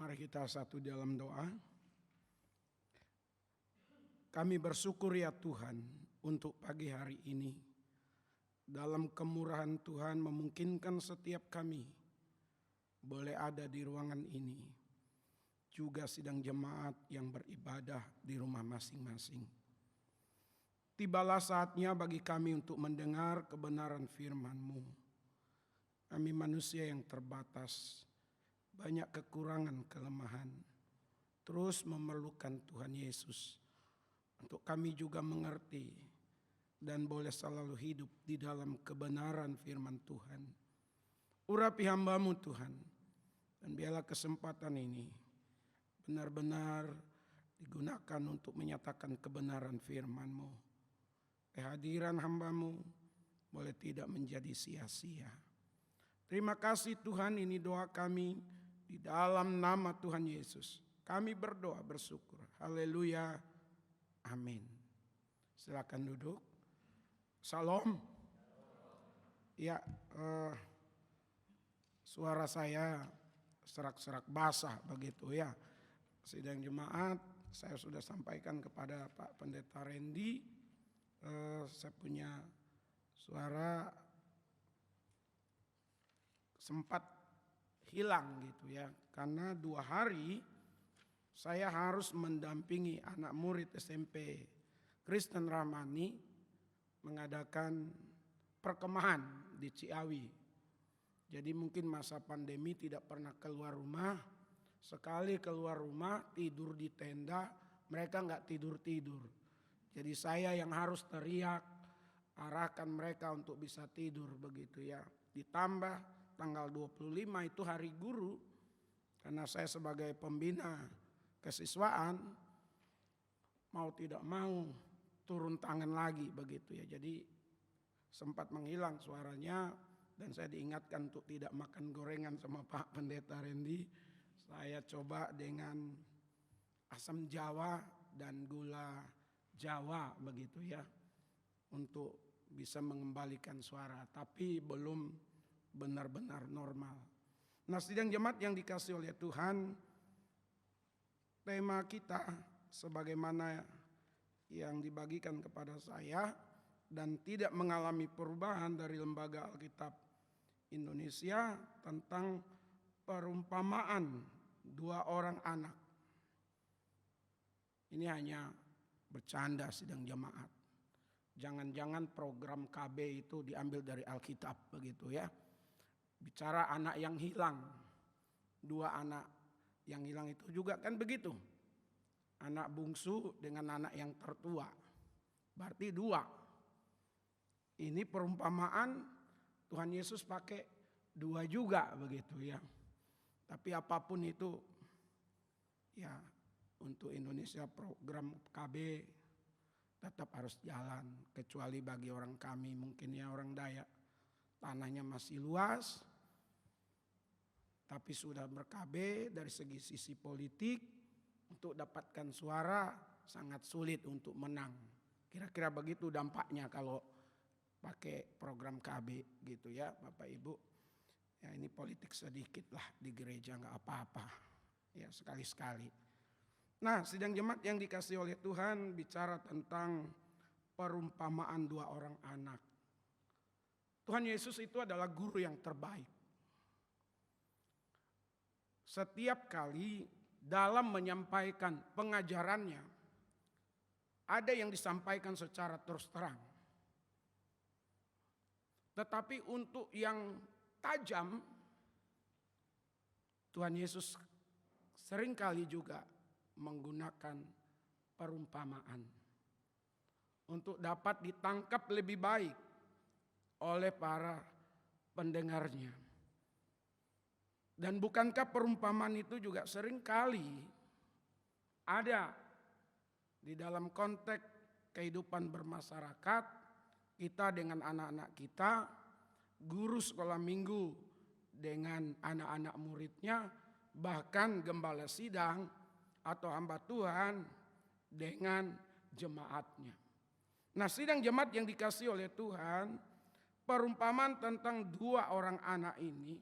Mari kita satu dalam doa. Kami bersyukur ya Tuhan untuk pagi hari ini. Dalam kemurahan Tuhan memungkinkan setiap kami boleh ada di ruangan ini. Juga sidang jemaat yang beribadah di rumah masing-masing. Tibalah saatnya bagi kami untuk mendengar kebenaran firman-Mu. Kami manusia yang terbatas, banyak kekurangan, kelemahan, terus memerlukan Tuhan Yesus untuk kami juga mengerti dan boleh selalu hidup di dalam kebenaran firman Tuhan. Urapi hamba-Mu Tuhan, dan biarlah kesempatan ini benar-benar digunakan untuk menyatakan kebenaran firman-Mu. Kehadiran hamba-Mu boleh tidak menjadi sia-sia. Terima kasih Tuhan, ini doa kami di dalam nama Tuhan Yesus. Kami berdoa bersyukur. Haleluya. Amin. Silakan duduk. Salam. Ya, suara saya serak-serak basah begitu ya. Sidang jemaat, saya sudah sampaikan kepada Pak Pendeta Randy, saya punya suara sempat hilang gitu ya, karena 2 hari saya harus mendampingi anak murid SMP Kristen Ramani mengadakan perkemahan di Ciawi. Jadi mungkin masa pandemi tidak pernah keluar rumah, sekali keluar rumah tidur di tenda, mereka nggak tidur-tidur. Jadi saya yang harus teriak, arahkan mereka untuk bisa tidur begitu ya. Ditambah tanggal 25 itu hari guru, karena saya sebagai pembina kesiswaan mau tidak mau turun tangan lagi begitu ya. Jadi sempat menghilang suaranya dan saya diingatkan untuk tidak makan gorengan sama Pak Pendeta Randy. Saya coba dengan asam jawa dan gula jawa begitu ya, untuk bisa mengembalikan suara, tapi belum benar-benar normal. Nah, sidang jemaat yang dikasih oleh Tuhan, tema kita sebagaimana yang dibagikan kepada saya dan tidak mengalami perubahan dari Lembaga Alkitab Indonesia tentang perumpamaan 2 orang anak. Ini hanya bercanda sidang jemaat. Jangan-jangan program KB itu diambil dari Alkitab begitu ya. Bicara anak yang hilang, 2 anak yang hilang itu juga kan begitu. Anak bungsu dengan anak yang tertua, berarti 2. Ini perumpamaan Tuhan Yesus pakai 2 juga begitu ya. Tapi apapun itu ya, untuk Indonesia program KB tetap harus jalan, kecuali bagi orang kami mungkin ya orang Dayak. Tanahnya masih luas, tapi sudah ber-KB dari sisi politik, untuk dapatkan suara sangat sulit untuk menang. Kira-kira begitu dampaknya kalau pakai program KB gitu ya Bapak Ibu. Ya ini politik sedikit lah di gereja, nggak apa-apa. Ya sekali-sekali. Nah, sidang jemaat yang dikasih oleh Tuhan bicara tentang perumpamaan 2 orang anak. Tuhan Yesus itu adalah guru yang terbaik. Setiap kali dalam menyampaikan pengajarannya, ada yang disampaikan secara terus terang. Tetapi untuk yang tajam, Tuhan Yesus seringkali juga menggunakan perumpamaan untuk dapat ditangkap lebih baik oleh para pendengarnya. Dan bukankah perumpamaan itu juga seringkali ada di dalam konteks kehidupan bermasyarakat, kita dengan anak-anak kita, guru sekolah minggu dengan anak-anak muridnya, bahkan gembala sidang atau hamba Tuhan dengan jemaatnya. Nah, sidang jemaat yang dikasih oleh Tuhan, perumpamaan tentang 2 orang anak ini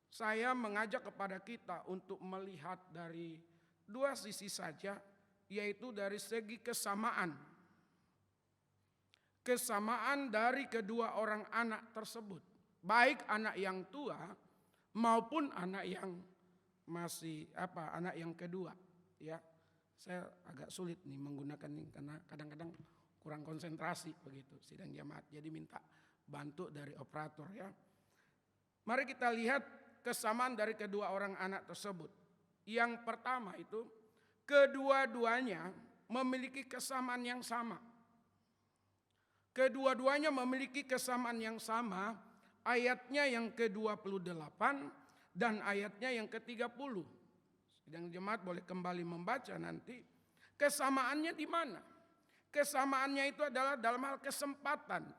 saya mengajak kepada kita untuk melihat dari dua sisi saja, yaitu dari segi kesamaan. Kesamaan dari kedua orang anak tersebut, baik anak yang tua maupun anak yang anak yang kedua, ya. Saya agak sulit nih menggunakan ini karena kadang-kadang kurang konsentrasi begitu sidang jemaat. Jadi minta bantu dari operator, ya. Mari kita lihat kesamaan dari kedua orang anak tersebut. Yang pertama itu kedua-duanya memiliki kesamaan yang sama. Kedua-duanya memiliki kesamaan yang sama, ayatnya yang ke-28 dan ayatnya yang ke-30. Sidang jemaat boleh kembali membaca nanti. Kesamaannya di mana? Kesamaannya itu adalah dalam hal kesempatan.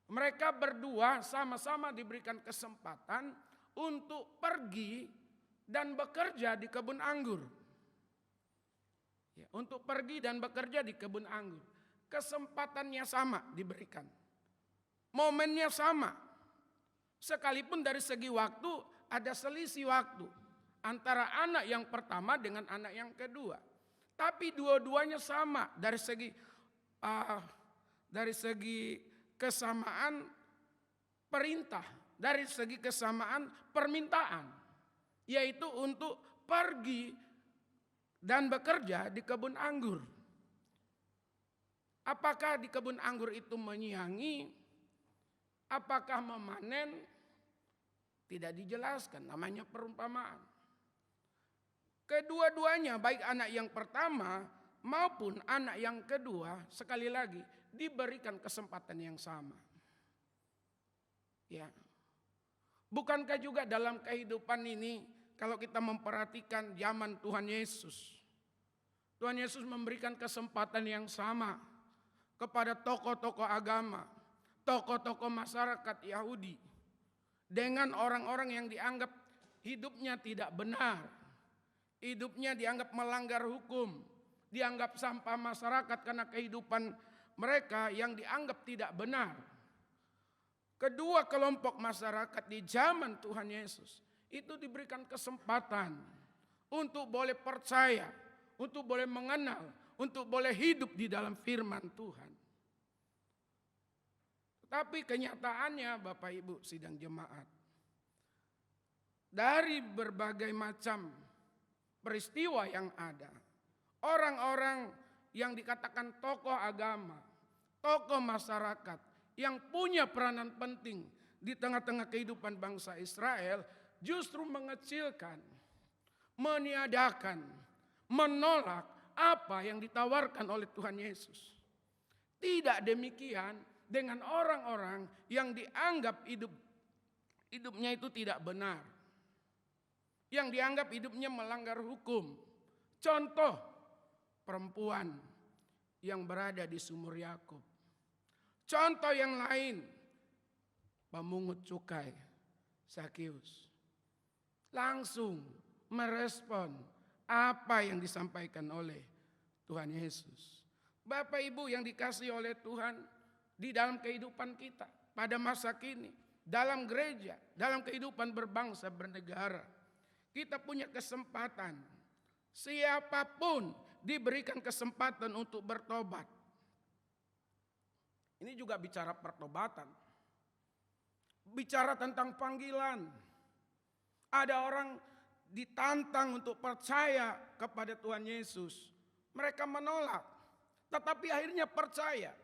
Mereka berdua sama-sama diberikan kesempatan untuk pergi dan bekerja di kebun anggur. Ya, untuk pergi dan bekerja di kebun anggur. Kesempatannya sama diberikan. Momennya sama. Sekalipun dari segi waktu ada selisih waktu antara anak yang pertama dengan anak yang kedua. Tapi dua-duanya sama dari segi kesamaan perintah, dari segi kesamaan permintaan, yaitu untuk pergi dan bekerja di kebun anggur. Apakah di kebun anggur itu menyiangi? Apakah memanen? Tidak dijelaskan, namanya perumpamaan. Kedua-duanya, baik anak yang pertama maupun anak yang kedua, sekali lagi diberikan kesempatan yang sama. Ya. Bukankah juga dalam kehidupan ini, kalau kita memperhatikan zaman Tuhan Yesus memberikan kesempatan yang sama kepada tokoh-tokoh agama, tokoh-tokoh masyarakat Yahudi, dengan orang-orang yang dianggap hidupnya tidak benar, hidupnya dianggap melanggar hukum, dianggap sampah masyarakat karena kehidupan mereka yang dianggap tidak benar. Kedua kelompok masyarakat di zaman Tuhan Yesus itu diberikan kesempatan untuk boleh percaya, untuk boleh mengenal, untuk boleh hidup di dalam firman Tuhan. Tapi kenyataannya Bapak Ibu sidang jemaat, dari berbagai macam peristiwa yang ada, orang-orang yang dikatakan tokoh agama, tokoh masyarakat yang punya peranan penting di tengah-tengah kehidupan bangsa Israel justru mengecilkan, meniadakan, menolak apa yang ditawarkan oleh Tuhan Yesus. Tidak demikian dengan orang-orang yang dianggap hidupnya itu tidak benar, yang dianggap hidupnya melanggar hukum. Contoh, perempuan yang berada di sumur Yakub. Contoh yang lain, pemungut cukai Zakeus. Langsung merespon apa yang disampaikan oleh Tuhan Yesus. Bapak Ibu yang dikasihi oleh Tuhan, di dalam kehidupan kita pada masa kini, dalam gereja, dalam kehidupan berbangsa bernegara, kita punya kesempatan. Siapapun diberikan kesempatan untuk bertobat. Ini juga bicara pertobatan. Bicara tentang panggilan. Ada orang ditantang untuk percaya kepada Tuhan Yesus. Mereka menolak, tetapi akhirnya percaya.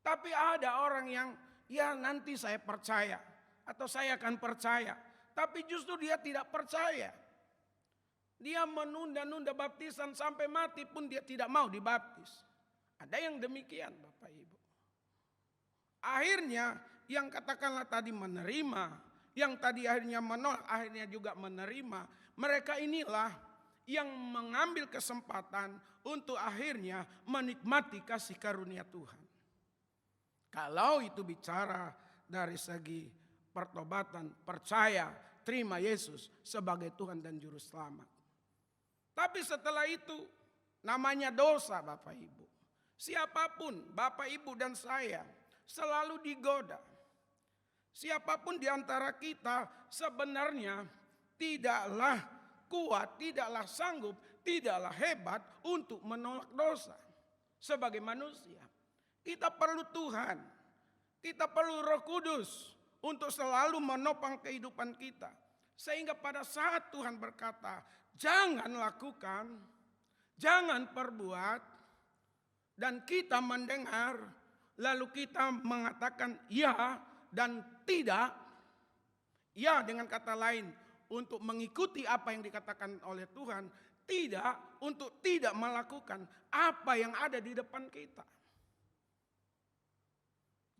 Tapi ada orang yang, ya nanti saya percaya, atau saya akan percaya. Tapi justru dia tidak percaya. Dia menunda-nunda baptisan sampai mati pun dia tidak mau dibaptis. Ada yang demikian Bapak Ibu. Akhirnya yang katakanlah tadi menerima, yang tadi akhirnya menolak, akhirnya juga menerima. Mereka inilah yang mengambil kesempatan untuk akhirnya menikmati kasih karunia Tuhan. Kalau itu bicara dari segi pertobatan, percaya, terima Yesus sebagai Tuhan dan Juru Selamat. Tapi setelah itu namanya dosa Bapak Ibu. Siapapun, Bapak Ibu dan saya, selalu digoda. Siapapun di antara kita sebenarnya tidaklah kuat, tidaklah sanggup, tidaklah hebat untuk menolak dosa. Sebagai manusia, kita perlu Tuhan, kita perlu Roh Kudus untuk selalu menopang kehidupan kita. Sehingga pada saat Tuhan berkata, jangan lakukan, jangan perbuat, dan kita mendengar, lalu kita mengatakan ya dan tidak. Ya, dengan kata lain, untuk mengikuti apa yang dikatakan oleh Tuhan, tidak untuk tidak melakukan apa yang ada di depan kita.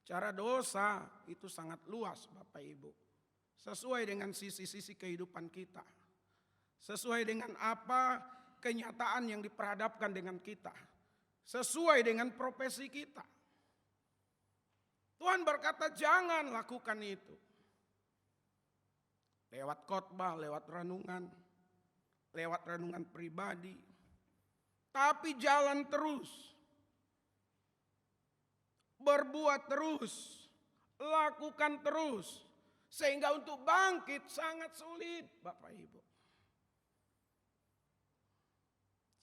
Cara dosa itu sangat luas, Bapak Ibu. Sesuai dengan sisi-sisi kehidupan kita. Sesuai dengan apa kenyataan yang diperhadapkan dengan kita. Sesuai dengan profesi kita. Tuhan berkata jangan lakukan itu. Lewat khotbah, lewat renungan pribadi. Tapi jalan terus. Berbuat terus. Lakukan terus. Sehingga untuk bangkit sangat sulit, Bapak Ibu.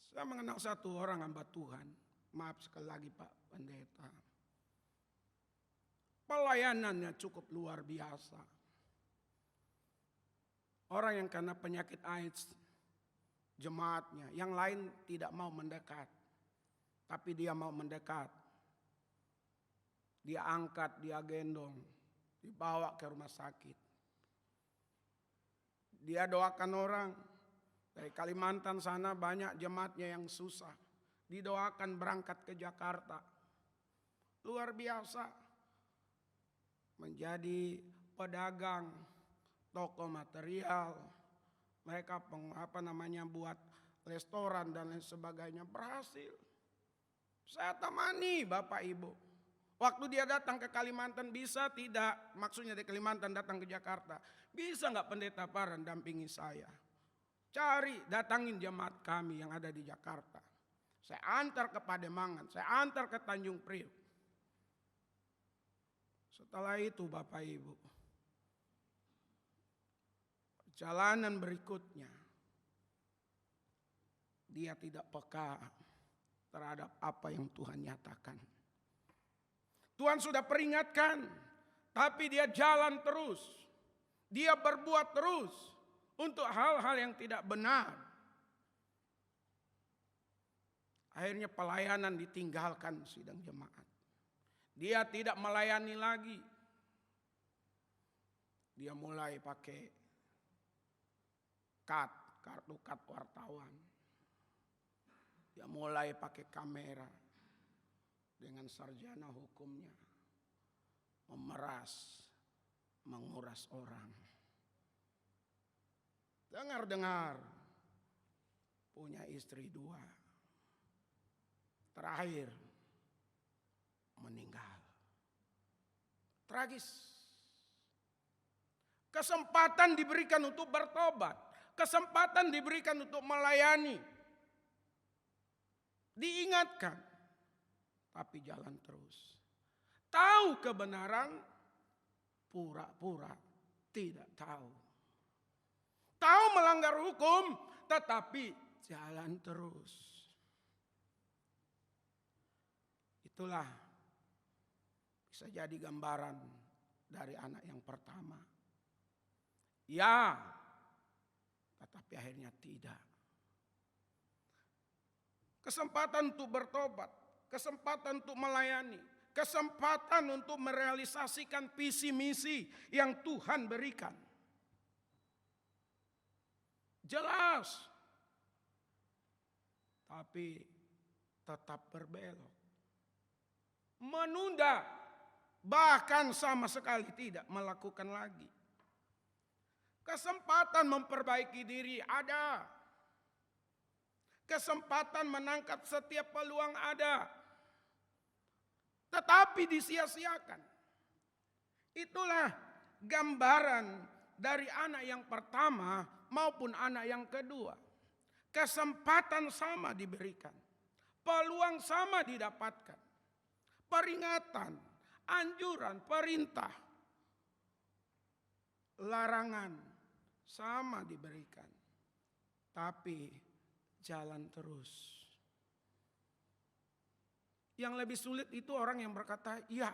Saya mengenal satu orang hamba Tuhan. Maaf sekali lagi Pak Pendeta. Pelayanannya cukup luar biasa. Orang yang kena penyakit AIDS, jemaatnya, yang lain tidak mau mendekat. Tapi dia mau mendekat. Dia angkat, dia gendong, dibawa ke rumah sakit. Dia doakan orang. Dari Kalimantan sana banyak jemaatnya yang susah. Didoakan berangkat ke Jakarta. Luar biasa. Menjadi pedagang, toko material. Mereka buat restoran dan lain sebagainya. Berhasil. Saya temani Bapak Ibu. Waktu dia datang ke Kalimantan bisa tidak. Maksudnya dari Kalimantan datang ke Jakarta. Bisa nggak Pendeta Paran dampingi saya? Cari, datangin jemaat kami yang ada di Jakarta. Saya antar ke Pademangan, saya antar ke Tanjung Priok. Setelah itu Bapak Ibu, perjalanan berikutnya, dia tidak peka terhadap apa yang Tuhan nyatakan. Tuhan sudah peringatkan, tapi dia jalan terus. Dia berbuat terus untuk hal-hal yang tidak benar. Akhirnya pelayanan ditinggalkan sidang jemaat. Dia tidak melayani lagi. Dia mulai pakai kartu kad wartawan. Dia mulai pakai kamera dengan sarjana hukumnya. Memeras, menguras orang. Dengar-dengar punya istri 2. Terakhir meninggal. Tragis. Kesempatan diberikan untuk bertobat. Kesempatan diberikan untuk melayani. Diingatkan. Tapi jalan terus. Tahu kebenaran, pura-pura tidak tahu. Tahu melanggar hukum, tetapi jalan terus. Itulah bisa jadi gambaran dari anak yang pertama. Ya, tetapi akhirnya tidak. Kesempatan untuk bertobat, kesempatan untuk melayani, kesempatan untuk merealisasikan visi misi yang Tuhan berikan. Jelas. Tapi tetap berbelok. Menunda. Bahkan sama sekali tidak melakukan lagi. Kesempatan memperbaiki diri ada. Kesempatan menangkap setiap peluang ada. Tetapi disia-siakan. Itulah gambaran dari anak yang pertama maupun anak yang kedua. Kesempatan sama diberikan. Peluang sama didapatkan. Peringatan, anjuran, perintah larangan sama diberikan. Tapi jalan terus. Yang lebih sulit itu orang yang berkata iya,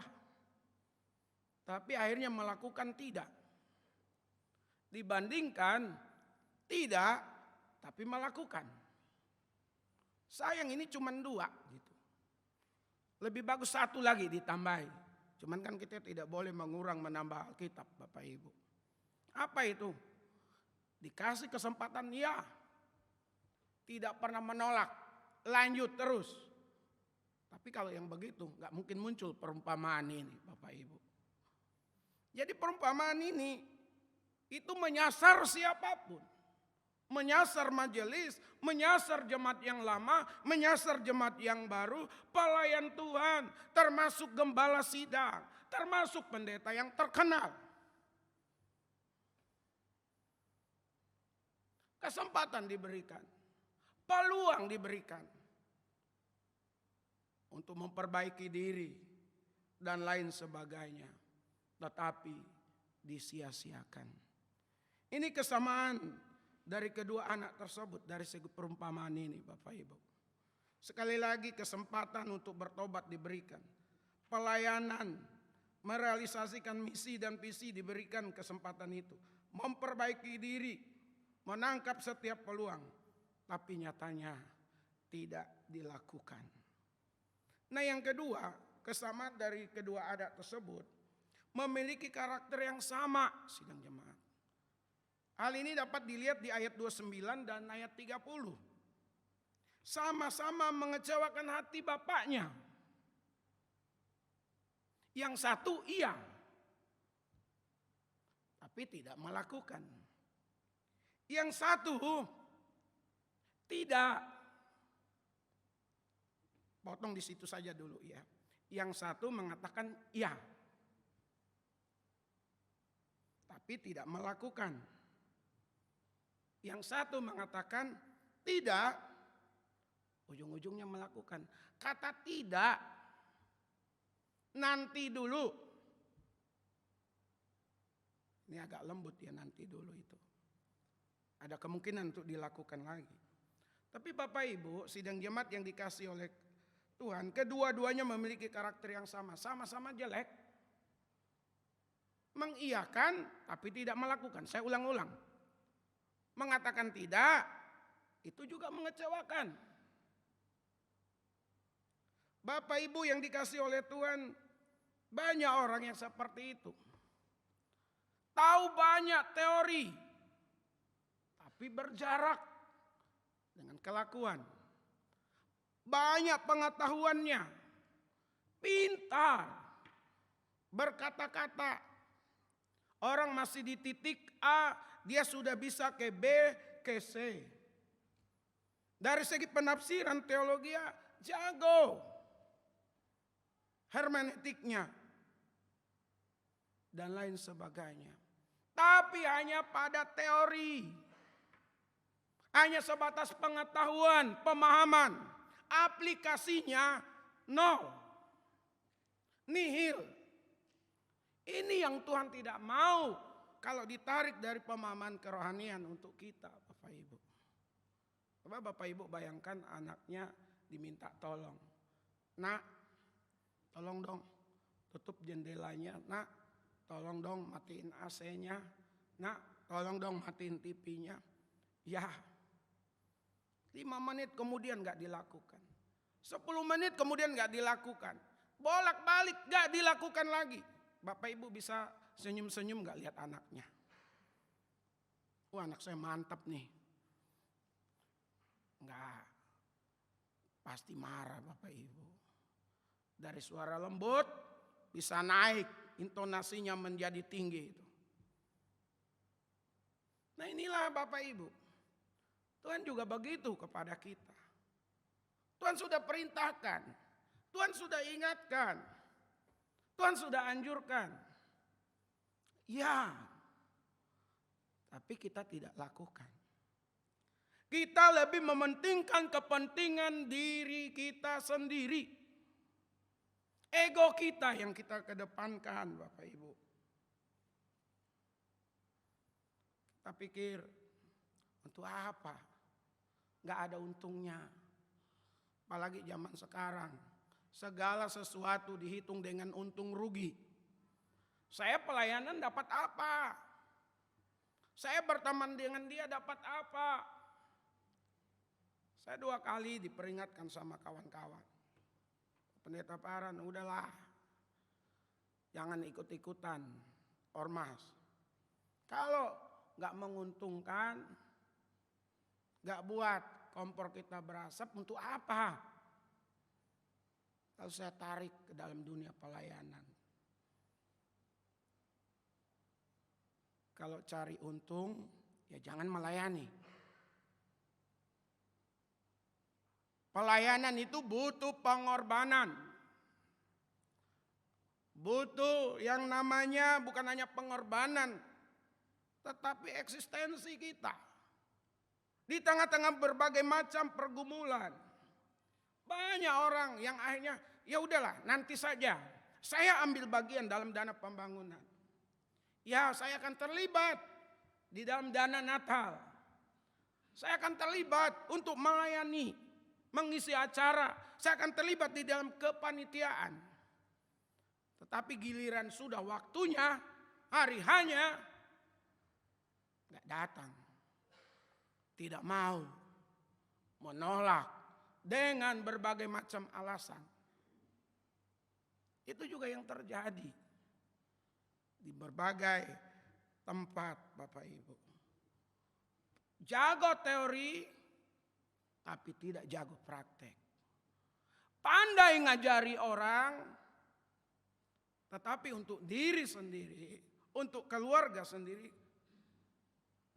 tapi akhirnya melakukan tidak. Dibandingkan tidak, tapi melakukan. Sayang ini cuma 2 gitu. Lebih bagus 1 lagi ditambahi. Cuman kan kita tidak boleh mengurang menambah Alkitab, Bapak Ibu. Apa itu? Dikasih kesempatan ya. Tidak pernah menolak. Lanjut terus. Tapi kalau yang begitu gak mungkin muncul perumpamaan ini, Bapak Ibu. Jadi perumpamaan ini itu menyasar siapapun. Menyasar majelis, menyasar jemaat yang lama, menyasar jemaat yang baru, pelayan Tuhan, termasuk gembala sidang, termasuk pendeta yang terkenal. Kesempatan diberikan, peluang diberikan untuk memperbaiki diri dan lain sebagainya, tetapi disia-siakan. Ini kesamaan dari kedua anak tersebut dari segi perumpamaan ini, Bapak Ibu. Sekali lagi kesempatan untuk bertobat diberikan. Pelayanan, merealisasikan misi dan visi diberikan kesempatan itu. Memperbaiki diri, menangkap setiap peluang. Tapi nyatanya tidak dilakukan. Nah yang kedua, kesamaan dari kedua adat tersebut memiliki karakter yang sama, sidang jemaat. Hal ini dapat dilihat di ayat 29 dan ayat 30. Sama-sama mengecewakan hati bapaknya. Yang satu iya, tapi tidak melakukan. Yang satu tidak. Potong di situ saja dulu ya. Yang satu mengatakan iya, tapi tidak melakukan. Yang satu mengatakan tidak, ujung-ujungnya melakukan. Kata tidak, nanti dulu. Ini agak lembut ya, nanti dulu itu. Ada kemungkinan untuk dilakukan lagi. Tapi Bapak Ibu, sidang jemaat yang dikasih oleh Tuhan, kedua-duanya memiliki karakter yang sama. Sama-sama jelek. Mengiyakan tapi tidak melakukan. Saya ulang-ulang. Mengatakan tidak, itu juga mengecewakan. Bapak Ibu yang dikasih oleh Tuhan, banyak orang yang seperti itu. Tahu banyak teori, tapi berjarak dengan kelakuan. Banyak pengetahuannya, pintar, berkata-kata. Orang masih di titik A, dia sudah bisa ke B, ke C. Dari segi penafsiran teologi jago. Hermeneutiknya. Dan lain sebagainya. Tapi hanya pada teori. Hanya sebatas pengetahuan, pemahaman. Aplikasinya nol. Nihil. Ini yang Tuhan tidak mau kalau ditarik dari pemahaman kerohanian untuk kita, Bapak Ibu. Coba Bapak Ibu bayangkan anaknya diminta tolong. Nak, tolong dong tutup jendelanya. Nak, tolong dong matiin AC-nya. Nak, tolong dong matiin TV-nya. Ya, 5 menit kemudian gak dilakukan. 10 menit kemudian gak dilakukan. Bolak-balik gak dilakukan lagi. Bapak Ibu bisa senyum-senyum gak lihat anaknya. Wah, anak saya mantap nih. Enggak. Pasti marah Bapak Ibu. Dari suara lembut bisa naik. Intonasinya menjadi tinggi itu. Nah inilah Bapak Ibu. Tuhan juga begitu kepada kita. Tuhan sudah perintahkan. Tuhan sudah ingatkan. Tuhan sudah anjurkan. Ya. Tapi kita tidak lakukan. Kita lebih mementingkan kepentingan diri kita sendiri. Ego kita yang kita kedepankan Bapak Ibu. Kita pikir, untuk apa? Gak ada untungnya. Apalagi zaman sekarang. Segala sesuatu dihitung dengan untung rugi. Saya pelayanan dapat apa? Saya berteman dengan dia dapat apa? Saya 2 kali diperingatkan sama kawan-kawan. Pendeta Paran, udahlah. Jangan ikut-ikutan ormas. Kalau gak menguntungkan, gak buat kompor kita berasap, untuk apa? Lalu saya tarik ke dalam dunia pelayanan. Kalau cari untung, ya jangan melayani. Pelayanan itu butuh pengorbanan. Butuh yang namanya bukan hanya pengorbanan, tetapi eksistensi kita. Di tengah-tengah berbagai macam pergumulan. Banyak orang yang akhirnya, ya udahlah nanti saja. Saya ambil bagian dalam dana pembangunan. Ya, saya akan terlibat di dalam dana Natal. Saya akan terlibat untuk melayani, mengisi acara. Saya akan terlibat di dalam kepanitiaan. Tetapi giliran sudah waktunya, hari hanya, gak datang. Tidak mau, menolak dengan berbagai macam alasan. Itu juga yang terjadi di berbagai tempat, Bapak Ibu. Jago teori, tapi tidak jago praktek. Pandai ngajari orang, tetapi untuk diri sendiri, untuk keluarga sendiri,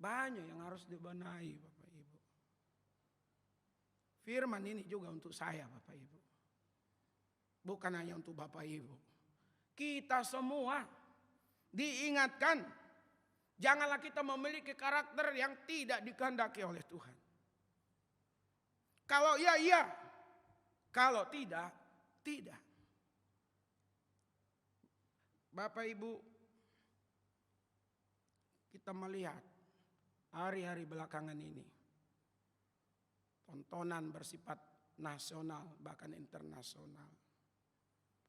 banyak yang harus dibenahi, Bapak Ibu. Firman ini juga untuk saya, Bapak Ibu. Bukan hanya untuk Bapak Ibu. Kita semua diingatkan, janganlah kita memiliki karakter yang tidak dikehendaki oleh Tuhan. Kalau iya, iya. Kalau tidak, tidak. Bapak Ibu, kita melihat hari-hari belakangan ini, tontonan bersifat nasional bahkan internasional.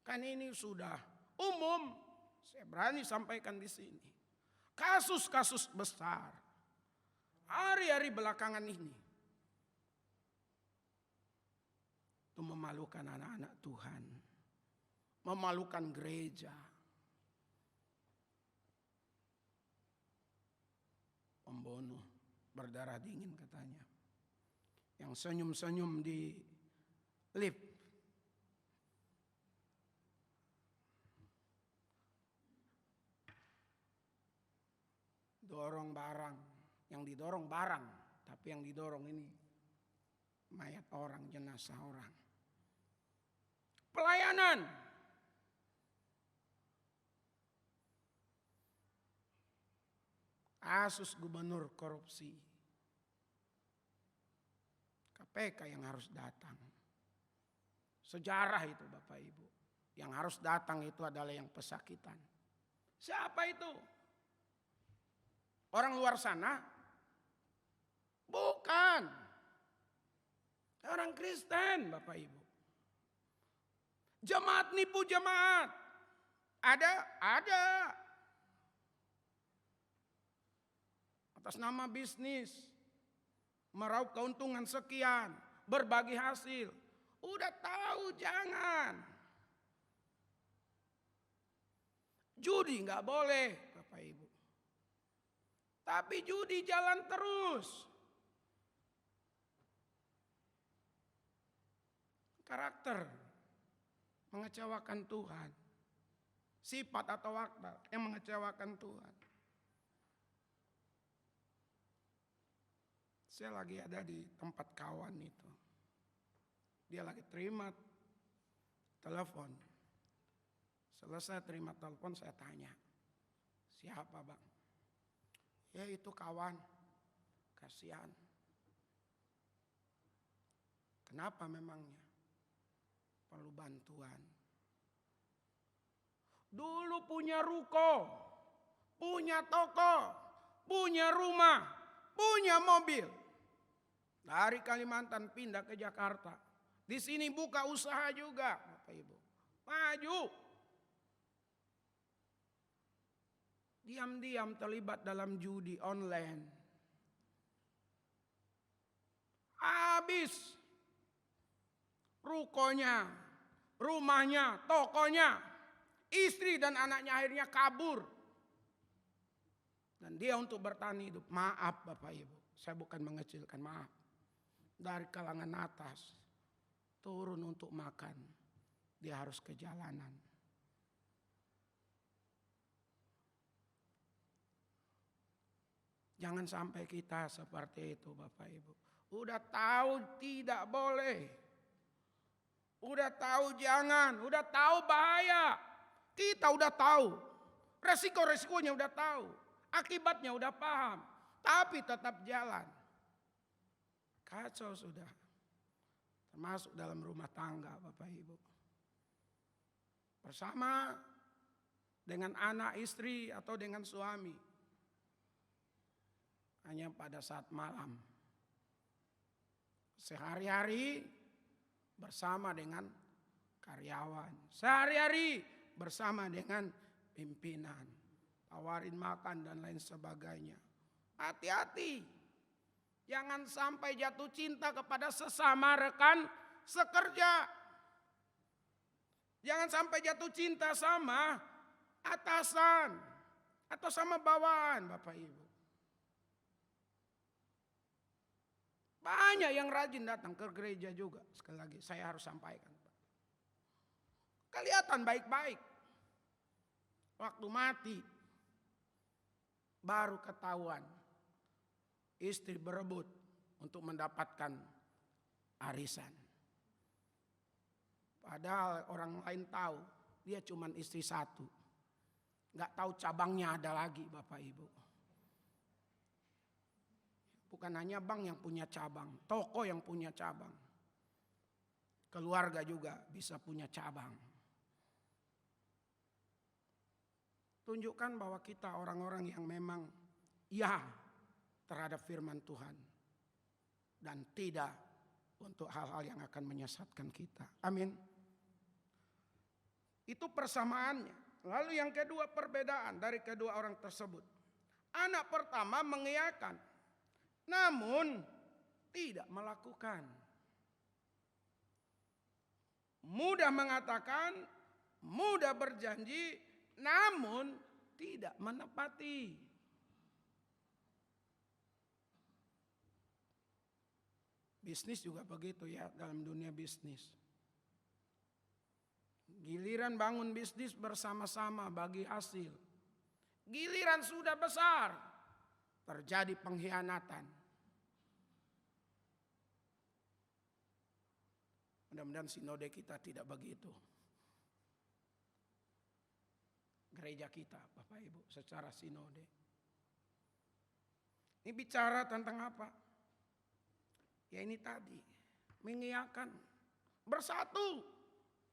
Kan ini sudah umum. Saya berani sampaikan di sini. Kasus-kasus besar. Hari-hari belakangan ini. Itu memalukan anak-anak Tuhan. Memalukan gereja. Pembunuh berdarah dingin katanya. Yang senyum-senyum di lift. Dorong barang, yang didorong barang, tapi yang didorong ini mayat orang, jenazah orang. Pelayanan. Kasus gubernur korupsi. KPK yang harus datang. Sejarah itu Bapak Ibu. Yang harus datang itu adalah yang pesakitan. Siapa itu? Orang luar sana? Bukan. Orang Kristen, Bapak Ibu. Jemaat nipu jemaat. Ada? Ada. Atas nama bisnis. Meraup keuntungan sekian. Berbagi hasil. Udah tahu jangan. Judi nggak boleh, Bapak Ibu. Tapi judi jalan terus. Karakter mengecewakan Tuhan. Sifat atau akhlak yang mengecewakan Tuhan. Saya lagi ada di tempat kawan itu. Dia lagi terima telepon. Selesai terima telepon saya tanya. Siapa bang? Ya itu kawan, kasihan. Kenapa memangnya? Perlu bantuan. Dulu punya ruko, punya toko, punya rumah, punya mobil. Dari Kalimantan pindah ke Jakarta. Di sini buka usaha juga, Bapak Ibu. Maju. Diam-diam terlibat dalam judi online. Habis rukonya, rumahnya, tokonya, istri dan anaknya akhirnya kabur. Dan dia untuk bertahan hidup. Maaf Bapak Ibu, saya bukan mengecilkan, maaf. Dari kalangan atas, turun untuk makan, dia harus ke jalanan. Jangan sampai kita seperti itu Bapak Ibu. Udah tahu tidak boleh. Udah tahu jangan, udah tahu bahaya. Kita udah tahu. Resiko-resikonya udah tahu. Akibatnya udah paham. Tapi tetap jalan. Kacau sudah. Termasuk dalam rumah tangga Bapak Ibu. Bersama dengan anak istri atau dengan suami. Hanya pada saat malam. Sehari-hari bersama dengan karyawan. Sehari-hari bersama dengan pimpinan. Tawarin makan dan lain sebagainya. Hati-hati. Jangan sampai jatuh cinta kepada sesama rekan sekerja. Jangan sampai jatuh cinta sama atasan. Atau sama bawahan Bapak Ibu. Banyak yang rajin datang ke gereja juga. Sekali lagi saya harus sampaikan. Kelihatan baik-baik. Waktu mati baru ketahuan. Istri berebut untuk mendapatkan arisan. Padahal orang lain tahu dia cuma istri satu. Gak tahu cabangnya ada lagi Bapak Ibu. Bukan hanya bank yang punya cabang, toko yang punya cabang. Keluarga juga bisa punya cabang. Tunjukkan bahwa kita orang-orang yang memang ya terhadap firman Tuhan. Dan tidak untuk hal-hal yang akan menyesatkan kita. Amin. Itu persamaannya. Lalu yang kedua perbedaan dari kedua orang tersebut. Anak pertama mengiyakan. Namun tidak melakukan. Mudah mengatakan, mudah berjanji, namun tidak menepati. Bisnis juga begitu ya, dalam dunia bisnis. Giliran bangun bisnis bersama-sama bagi hasil. Giliran sudah besar, terjadi pengkhianatan. Mudah-mudahan sinode kita tidak begitu. Gereja kita, Bapak Ibu, secara sinode. Ini bicara tentang apa? Ya ini tadi, mengiyakan, bersatu,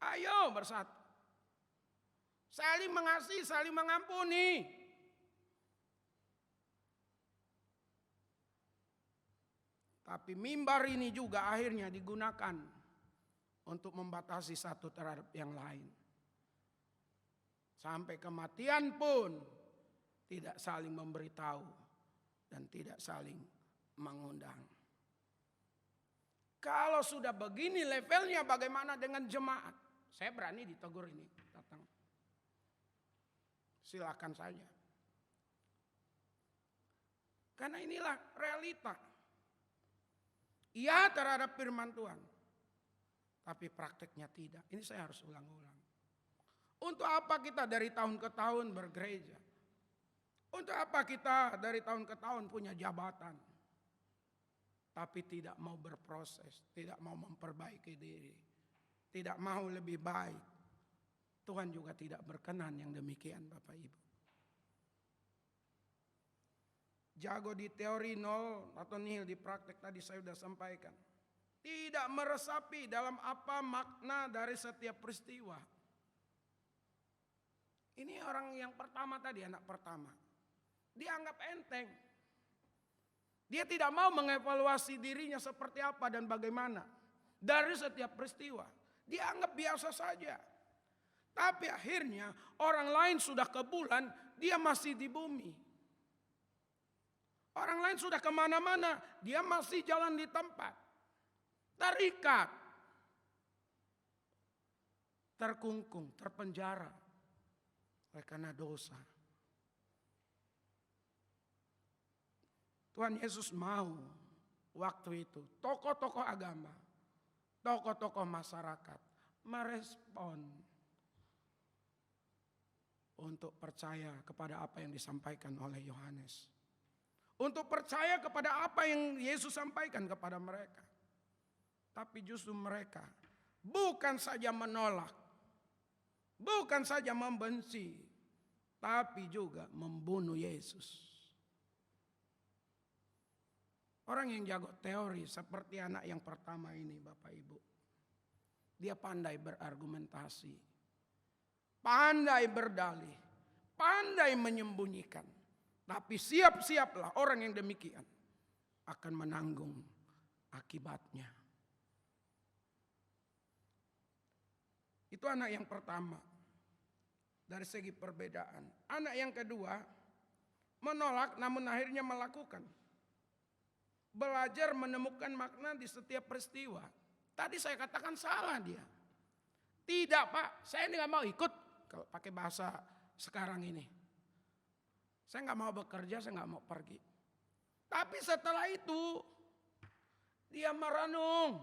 ayo bersatu. Saling mengasihi, saling mengampuni. Tapi mimbar ini juga akhirnya digunakan untuk membatasi satu terhadap yang lain. Sampai kematian pun tidak saling memberitahu dan tidak saling mengundang. Kalau sudah begini levelnya bagaimana dengan jemaat? Saya berani ditegur ini, datang. Silakan saja. Karena inilah realita. Iya terhadap firman Tuhan. Tapi prakteknya tidak. Ini saya harus ulang-ulang. Untuk apa kita dari tahun ke tahun bergereja? Untuk apa kita dari tahun ke tahun punya jabatan? Tapi tidak mau berproses, tidak mau memperbaiki diri, tidak mau lebih baik. Tuhan juga tidak berkenan yang demikian Bapak Ibu. Jago di teori nol atau nihil di praktek tadi saya sudah sampaikan. Tidak meresapi dalam apa makna dari setiap peristiwa. Ini orang yang pertama tadi, anak pertama. Dianggap enteng. Dia tidak mau mengevaluasi dirinya seperti apa dan bagaimana. Dari setiap peristiwa. Dia anggap biasa saja. Tapi akhirnya orang lain sudah ke bulan, dia masih di bumi. Orang lain sudah kemana-mana, dia masih jalan di tempat. Terikat. Terkungkung, terpenjara. Karena dosa. Tuhan Yesus mau waktu itu tokoh-tokoh agama, tokoh-tokoh masyarakat merespon untuk percaya kepada apa yang disampaikan oleh Yohanes. Untuk percaya kepada apa yang Yesus sampaikan kepada mereka. Tapi justru mereka bukan saja menolak, bukan saja membenci, tapi juga membunuh Yesus. Orang yang jago teori seperti anak yang pertama ini Bapak Ibu. Dia pandai berargumentasi. Pandai berdalih. Pandai menyembunyikan. Tapi siap-siaplah orang yang demikian akan menanggung akibatnya. Itu anak yang pertama. Dari segi perbedaan. Anak yang kedua menolak namun akhirnya melakukan. Belajar menemukan makna di setiap peristiwa. Tadi saya katakan salah dia. Tidak Pak, saya nggak mau ikut. Kalau pakai bahasa sekarang ini. Saya nggak mau bekerja, saya nggak mau pergi. Tapi setelah itu, dia merenung.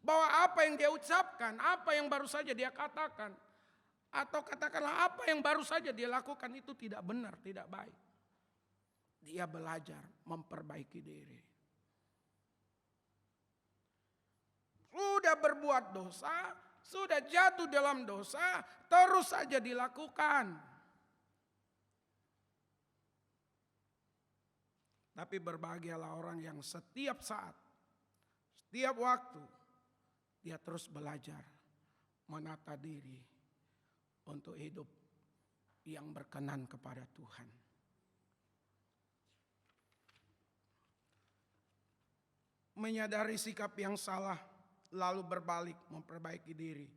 Bahwa apa yang dia ucapkan, apa yang baru saja dia katakan. Atau katakanlah apa yang baru saja dia lakukan itu tidak benar, tidak baik. Dia belajar memperbaiki diri. Sudah berbuat dosa, sudah jatuh dalam dosa, terus saja dilakukan. Tapi berbahagialah orang yang setiap saat, setiap waktu, dia terus belajar menata diri untuk hidup yang berkenan kepada Tuhan. Menyadari sikap yang salah, lalu berbalik memperbaiki diri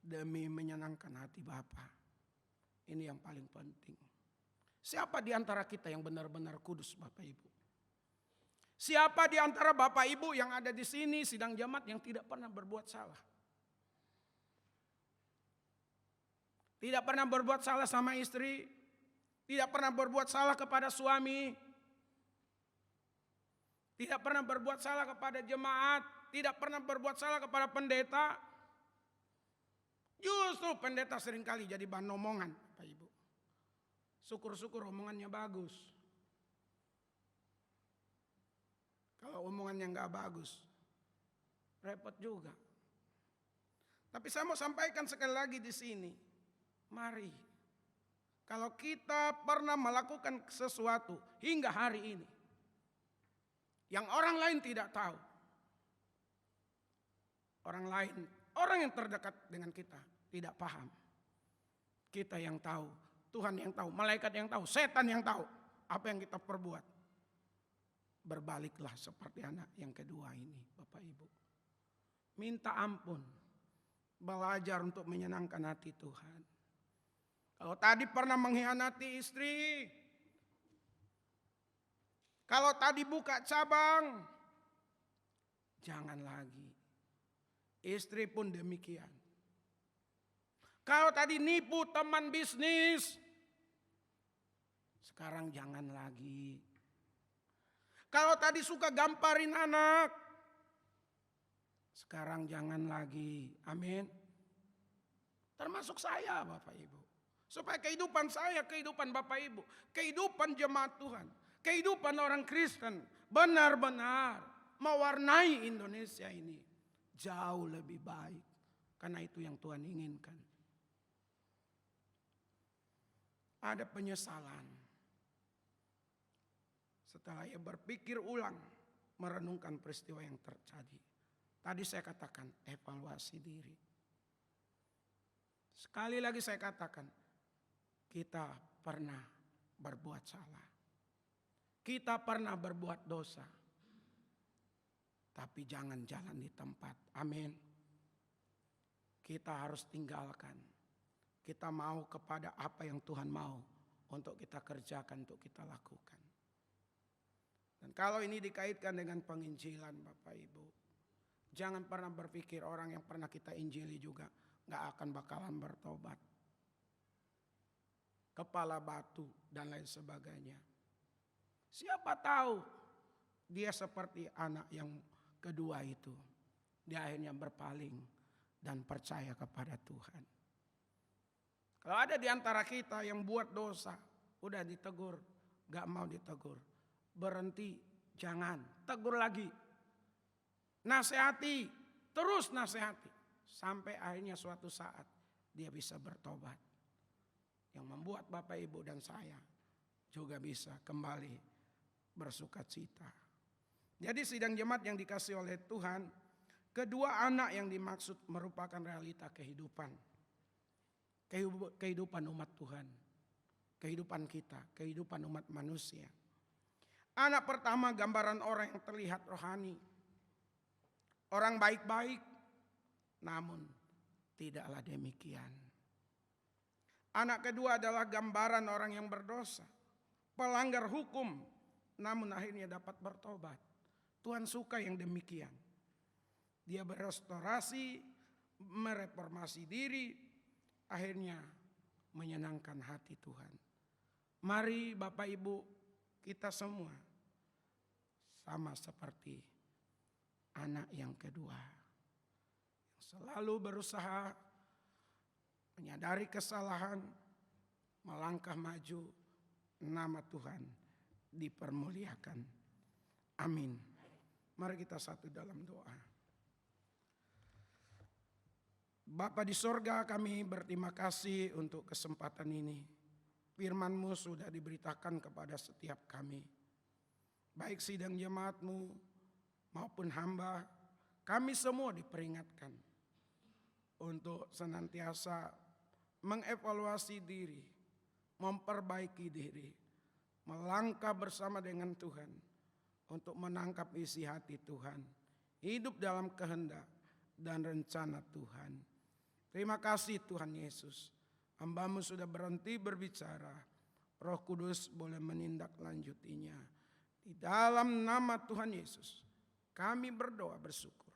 demi menyenangkan hati Bapa. Ini yang paling penting. Siapa di antara kita yang benar-benar kudus Bapak Ibu? Siapa di antara Bapak Ibu yang ada di sini sidang jemaat yang tidak pernah berbuat salah? Tidak pernah berbuat salah sama istri, tidak pernah berbuat salah kepada suami, tidak pernah berbuat salah kepada jemaat, tidak pernah berbuat salah kepada pendeta. Justru pendeta seringkali jadi bahan omongan, Bapak Ibu. Syukur-syukur omongannya bagus. Kalau omongannya nggak bagus, repot juga. Tapi saya mau sampaikan sekali lagi di sini, mari, kalau kita pernah melakukan sesuatu hingga hari ini, yang orang lain tidak tahu. Orang lain, orang yang terdekat dengan kita tidak paham. Kita yang tahu, Tuhan yang tahu, malaikat yang tahu, setan yang tahu apa yang kita perbuat. Berbaliklah seperti anak yang kedua ini, Bapak Ibu. Minta ampun, belajar untuk menyenangkan hati Tuhan. Kalau tadi pernah mengkhianati istri, kalau tadi buka cabang, jangan lagi. Istri pun demikian. Kalau tadi nipu teman bisnis, sekarang jangan lagi. Kalau tadi suka gamparin anak, sekarang jangan lagi. Amin. Termasuk saya Bapak Ibu. Supaya kehidupan saya, kehidupan Bapak Ibu, kehidupan jemaat Tuhan, kehidupan orang Kristen benar-benar mewarnai Indonesia ini jauh lebih baik. Karena itu yang Tuhan inginkan. Ada penyesalan. Setelah ia berpikir ulang, merenungkan peristiwa yang terjadi. Tadi saya katakan evaluasi diri. Sekali lagi saya katakan, kita pernah berbuat salah. Kita pernah berbuat dosa. Tapi jangan jalan di tempat. Amin. Kita harus tinggalkan. Kita mau kepada apa yang Tuhan mau untuk kita kerjakan, untuk kita lakukan. Dan kalau ini dikaitkan dengan penginjilan Bapak Ibu, jangan pernah berpikir orang yang pernah kita injili juga gak akan bakalan bertobat. Kepala batu dan lain sebagainya. Siapa tahu dia seperti anak yang kedua itu. Dia akhirnya berpaling dan percaya kepada Tuhan. Kalau ada di antara kita yang buat dosa, udah ditegur, gak mau ditegur. Berhenti, jangan, tegur lagi. Nasihati, terus nasihati. Sampai akhirnya suatu saat dia bisa bertobat. Yang membuat Bapak Ibu dan saya juga bisa kembali bersukacita. Jadi sidang jemaat yang dikasih oleh Tuhan, kedua anak yang dimaksud merupakan realita kehidupan. Kehidupan umat Tuhan. Kehidupan kita, kehidupan umat manusia. Anak pertama gambaran orang yang terlihat rohani. Orang baik-baik, namun tidaklah demikian. Anak kedua adalah gambaran orang yang berdosa. Pelanggar hukum, namun akhirnya dapat bertobat. Tuhan suka yang demikian. Dia berestorasi, mereformasi diri, akhirnya menyenangkan hati Tuhan. Mari Bapak Ibu, kita semua sama seperti anak yang kedua. Yang selalu berusaha menyadari kesalahan, melangkah maju, nama Tuhan dipermuliakan. Amin. Mari kita satu dalam doa. Bapa di sorga, kami berterima kasih untuk kesempatan ini. Firman-Mu sudah diberitakan kepada setiap kami. Baik sidang jemaat-Mu maupun hamba, kami semua diperingatkan untuk senantiasa mengevaluasi diri, memperbaiki diri, melangkah bersama dengan Tuhan untuk menangkap isi hati Tuhan, hidup dalam kehendak dan rencana Tuhan. Terima kasih Tuhan Yesus, hamba-Mu sudah berhenti berbicara, Roh Kudus boleh menindaklanjutinya. Di dalam nama Tuhan Yesus, kami berdoa bersyukur.